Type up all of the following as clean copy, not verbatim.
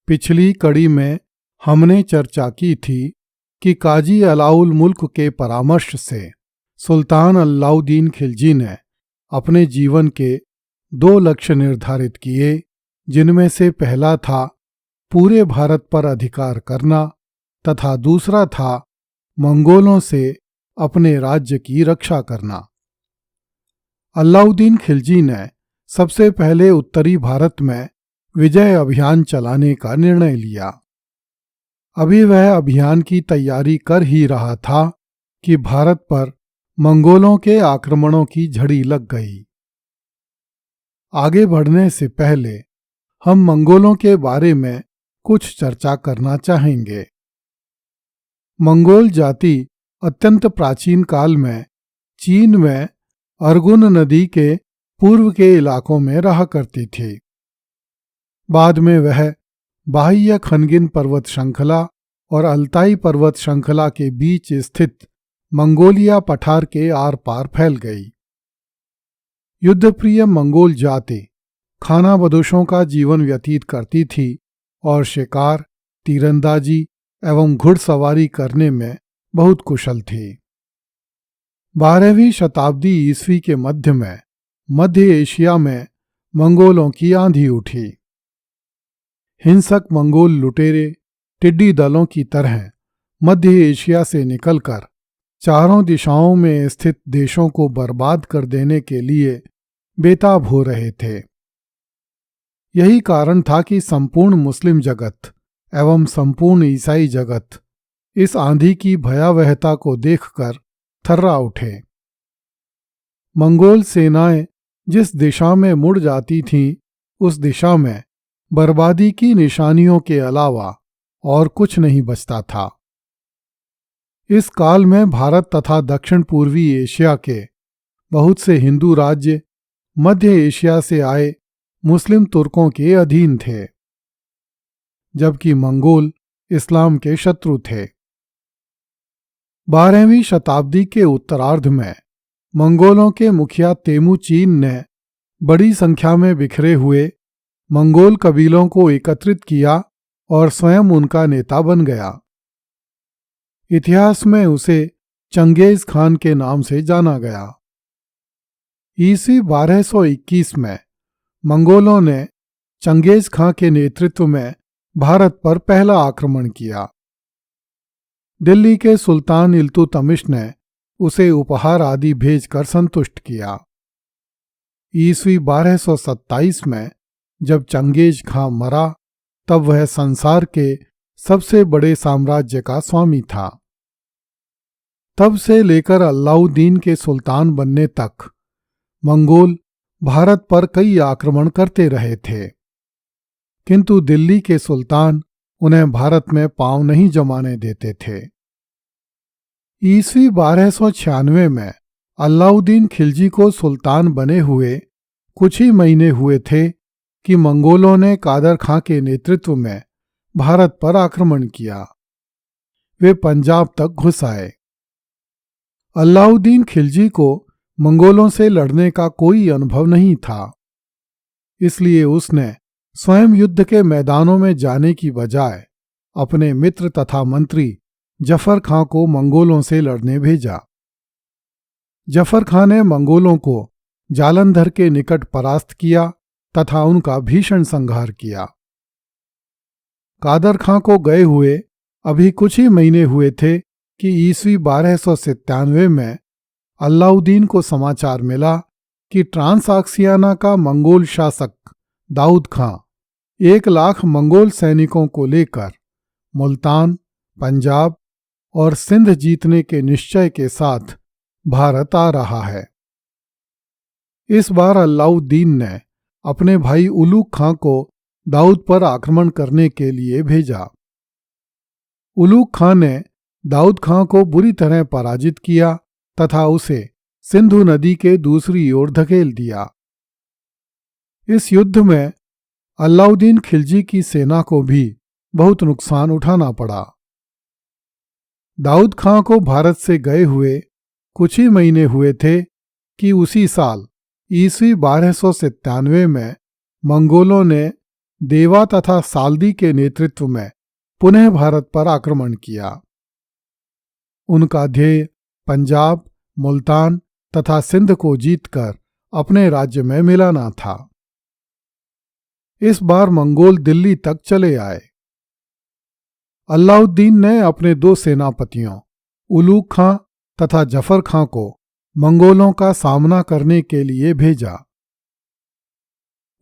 पिछली कड़ी में हमने चर्चा की थी कि काजी अलाउल मुल्क के परामर्श से सुल्तान अलाउद्दीन खिलजी ने अपने जीवन के 2 लक्ष्य निर्धारित किए, जिनमें से पहला था पूरे भारत पर अधिकार करना तथा दूसरा था मंगोलों से अपने राज्य की रक्षा करना। अलाउद्दीन खिलजी ने सबसे पहले उत्तरी भारत में विजय अभियान चलाने का निर्णय लिया। अभी वह अभियान की तैयारी कर ही रहा था कि भारत पर मंगोलों के आक्रमणों की झड़ी लग गई। आगे बढ़ने से पहले हम मंगोलों के बारे में कुछ चर्चा करना चाहेंगे। मंगोल जाति अत्यंत प्राचीन काल में चीन में अर्गुन नदी के पूर्व के इलाकों में रहा करती थी। बाद में वह बाह्य खनगिन पर्वत श्रृंखला और अल्ताई पर्वत श्रृंखला के बीच स्थित मंगोलिया पठार के आर पार फैल गई। युद्धप्रिय मंगोल जाति खानाबदोशों का जीवन व्यतीत करती थी और शिकार, तीरंदाजी एवं घुड़सवारी करने में बहुत कुशल थी। 12वीं शताब्दी ईस्वी के मध्य में मध्य एशिया में मंगोलों की आंधी उठी। हिंसक मंगोल लुटेरे टिड्डी दलों की तरह मध्य एशिया से निकलकर चारों दिशाओं में स्थित देशों को बर्बाद कर देने के लिए बेताब हो रहे थे। यही कारण था कि संपूर्ण मुस्लिम जगत एवं संपूर्ण ईसाई जगत इस आंधी की भयावहता को देखकर थर्रा उठे। मंगोल सेनाएं जिस दिशा में मुड़ जाती थीं, उस दिशा में बर्बादी की निशानियों के अलावा और कुछ नहीं बचता था। इस काल में भारत तथा दक्षिण पूर्वी एशिया के बहुत से हिंदू राज्य मध्य एशिया से आए मुस्लिम तुर्कों के अधीन थे, जबकि मंगोल इस्लाम के शत्रु थे। 12वीं शताब्दी के उत्तरार्ध में मंगोलों के मुखिया तेमुचीन ने बड़ी संख्या में बिखरे हुए मंगोल कबीलों को एकत्रित किया और स्वयं उनका नेता बन गया। इतिहास में उसे चंगेज खान के नाम से जाना गया। ईस्वी 1221 में मंगोलों ने चंगेज खां के नेतृत्व में भारत पर पहला आक्रमण किया। दिल्ली के सुल्तान इल्तुतमिश ने उसे उपहार आदि भेजकर संतुष्ट किया। ईस्वी 1227 में जब चंगेज खां मरा, तब वह संसार के सबसे बड़े साम्राज्य का स्वामी था। तब से लेकर अलाउद्दीन के सुल्तान बनने तक मंगोल भारत पर कई आक्रमण करते रहे थे, किंतु दिल्ली के सुल्तान उन्हें भारत में पांव नहीं जमाने देते थे। ईस्वी 1296 में अलाउद्दीन खिलजी को सुल्तान बने हुए कुछ ही महीने हुए थे कि मंगोलों ने कादर खां के नेतृत्व में भारत पर आक्रमण किया। वे पंजाब तक घुस आए। अलाउद्दीन खिलजी को मंगोलों से लड़ने का कोई अनुभव नहीं था, इसलिए उसने स्वयं युद्ध के मैदानों में जाने की बजाय अपने मित्र तथा मंत्री जफर खां को मंगोलों से लड़ने भेजा। जफर खां ने मंगोलों को जालंधर के निकट परास्त किया तथा उनका भीषण संहार किया। कादर खां को गए हुए अभी कुछ ही महीने हुए थे कि ईस्वी 1297 में अलाउद्दीन को समाचार मिला कि ट्रांसआक्सियाना का मंगोल शासक दाऊद खां 1 लाख मंगोल सैनिकों को लेकर मुल्तान, पंजाब और सिंध जीतने के निश्चय के साथ भारत आ रहा है। इस बार अलाउद्दीन ने अपने भाई उलुग खां को दाऊद पर आक्रमण करने के लिए भेजा। उलुग खां ने दाऊद खां को बुरी तरह पराजित किया तथा उसे सिंधु नदी के दूसरी ओर धकेल दिया। इस युद्ध में अलाउद्दीन खिलजी की सेना को भी बहुत नुकसान उठाना पड़ा। दाऊद खां को भारत से गए हुए कुछ ही महीने हुए थे कि उसी साल ईस्वी 1297 में मंगोलों ने देवा तथा साल्दी के नेतृत्व में पुनः भारत पर आक्रमण किया। उनका ध्येय पंजाब, मुल्तान तथा सिंध को जीतकर अपने राज्य में मिलाना था। इस बार मंगोल दिल्ली तक चले आए। अलाउद्दीन ने अपने 2 सेनापतियों उलूग खां तथा जफर खां को मंगोलों का सामना करने के लिए भेजा।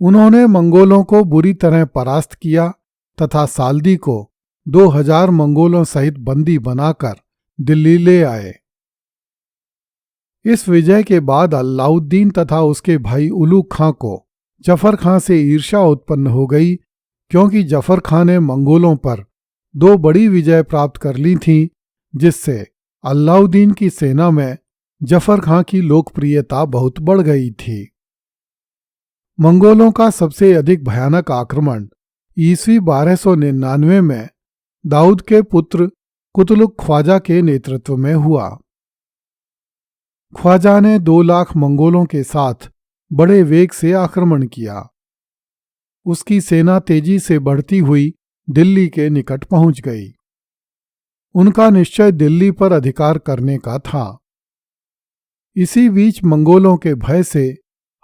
उन्होंने मंगोलों को बुरी तरह परास्त किया तथा साल्दी को 2000 मंगोलों सहित बंदी बनाकर दिल्ली ले आए। इस विजय के बाद अलाउद्दीन तथा उसके भाई उलूग खां को जफर खां से ईर्ष्या उत्पन्न हो गई, क्योंकि जफर खां ने मंगोलों पर 2 बड़ी विजय प्राप्त कर ली थीं, जिससे अलाउद्दीन की सेना में जफर खां की लोकप्रियता बहुत बढ़ गई थी। मंगोलों का सबसे अधिक भयानक आक्रमण ईस्वी 1299 में दाऊद के पुत्र कुतलुक ख्वाजा के नेतृत्व में हुआ। ख्वाजा ने 2 लाख मंगोलों के साथ बड़े वेग से आक्रमण किया। उसकी सेना तेजी से बढ़ती हुई दिल्ली के निकट पहुंच गई। उनका निश्चय दिल्ली पर अधिकार करने का था। इसी बीच मंगोलों के भय से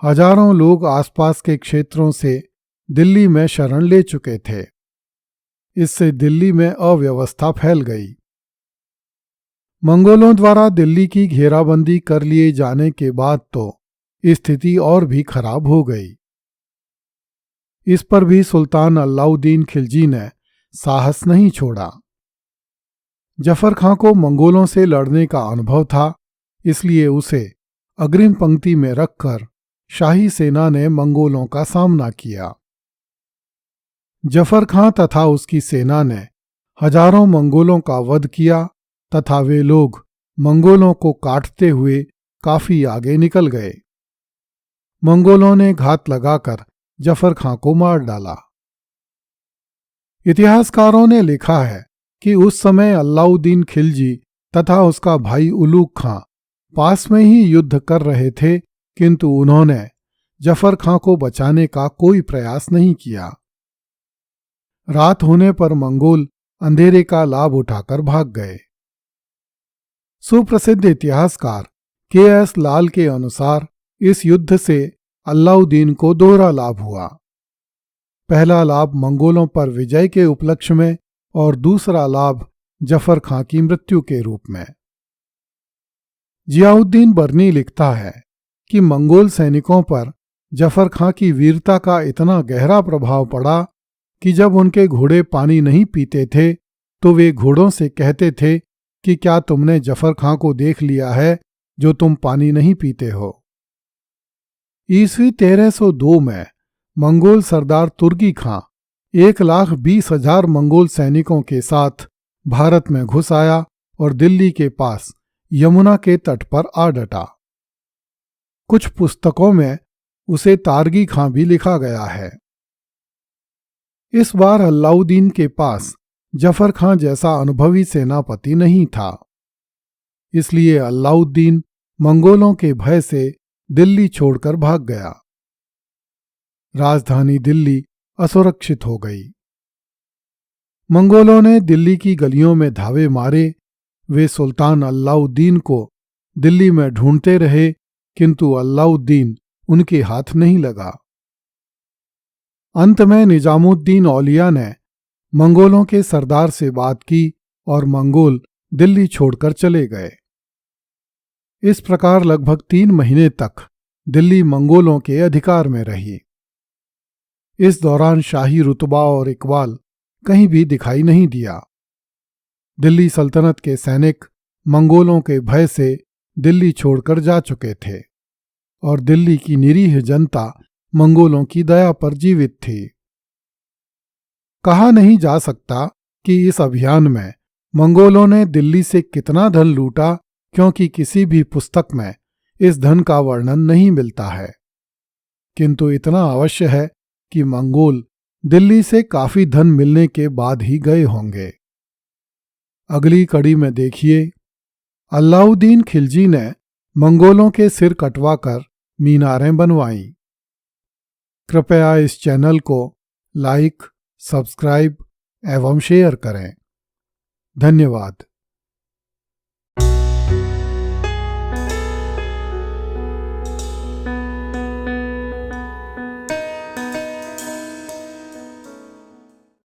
हजारों लोग आसपास के क्षेत्रों से दिल्ली में शरण ले चुके थे। इससे दिल्ली में अव्यवस्था फैल गई। मंगोलों द्वारा दिल्ली की घेराबंदी कर लिए जाने के बाद तो स्थिति और भी खराब हो गई। इस पर भी सुल्तान अलाउद्दीन खिलजी ने साहस नहीं छोड़ा। जफर खां को मंगोलों से लड़ने का अनुभव था, इसलिए उसे अग्रिम पंक्ति में रखकर शाही सेना ने मंगोलों का सामना किया। जफर खां तथा उसकी सेना ने हजारों मंगोलों का वध किया तथा वे लोग मंगोलों को काटते हुए काफी आगे निकल गए। मंगोलों ने घात लगाकर जफर खां को मार डाला। इतिहासकारों ने लिखा है कि उस समय अलाउद्दीन खिलजी तथा उसका भाई उलूग खां पास में ही युद्ध कर रहे थे, किंतु उन्होंने जफर खां को बचाने का कोई प्रयास नहीं किया। रात होने पर मंगोल अंधेरे का लाभ उठाकर भाग गए। सुप्रसिद्ध इतिहासकार के.एस. लाल के अनुसार इस युद्ध से अलाउद्दीन को 2 लाभ हुआ। पहला लाभ मंगोलों पर विजय के उपलक्ष्य में और दूसरा लाभ जफर खां की मृत्यु के रूप में। जियाउद्दीन बर्नी लिखता है कि मंगोल सैनिकों पर जफर खां की वीरता का इतना गहरा प्रभाव पड़ा कि जब उनके घोड़े पानी नहीं पीते थे तो वे घोड़ों से कहते थे कि क्या तुमने जफर खां को देख लिया है जो तुम पानी नहीं पीते हो। ईस्वी 1302 में मंगोल सरदार तुर्की खां 1,20,000 मंगोल सैनिकों के साथ भारत में घुस आया और दिल्ली के पास यमुना के तट पर आ डटा। कुछ पुस्तकों में उसे तारगी खां भी लिखा गया है। इस बार अलाउद्दीन के पास जफर खां जैसा अनुभवी सेनापति नहीं था, इसलिए अलाउद्दीन मंगोलों के भय से दिल्ली छोड़कर भाग गया। राजधानी दिल्ली असुरक्षित हो गई। मंगोलों ने दिल्ली की गलियों में धावे मारे। वे सुल्तान अलाउद्दीन को दिल्ली में ढूंढते रहे, किंतु अलाउद्दीन उनके हाथ नहीं लगा। अंत में निजामुद्दीन औलिया ने मंगोलों के सरदार से बात की और मंगोल दिल्ली छोड़कर चले गए। इस प्रकार लगभग 3 महीने तक दिल्ली मंगोलों के अधिकार में रही। इस दौरान शाही रुतबा और इकबाल कहीं भी दिखाई नहीं दिया। दिल्ली सल्तनत के सैनिक मंगोलों के भय से दिल्ली छोड़कर जा चुके थे और दिल्ली की निरीह जनता मंगोलों की दया पर जीवित थी। कहा नहीं जा सकता कि इस अभियान में मंगोलों ने दिल्ली से कितना धन लूटा, क्योंकि किसी भी पुस्तक में इस धन का वर्णन नहीं मिलता है, किंतु इतना अवश्य है कि मंगोल दिल्ली से काफी धन मिलने के बाद ही गए होंगे। अगली कड़ी में देखिए, अलाउद्दीन खिलजी ने मंगोलों के सिर कटवाकर मीनारें बनवाईं। कृपया इस चैनल को लाइक, सब्सक्राइब एवं शेयर करें। धन्यवाद।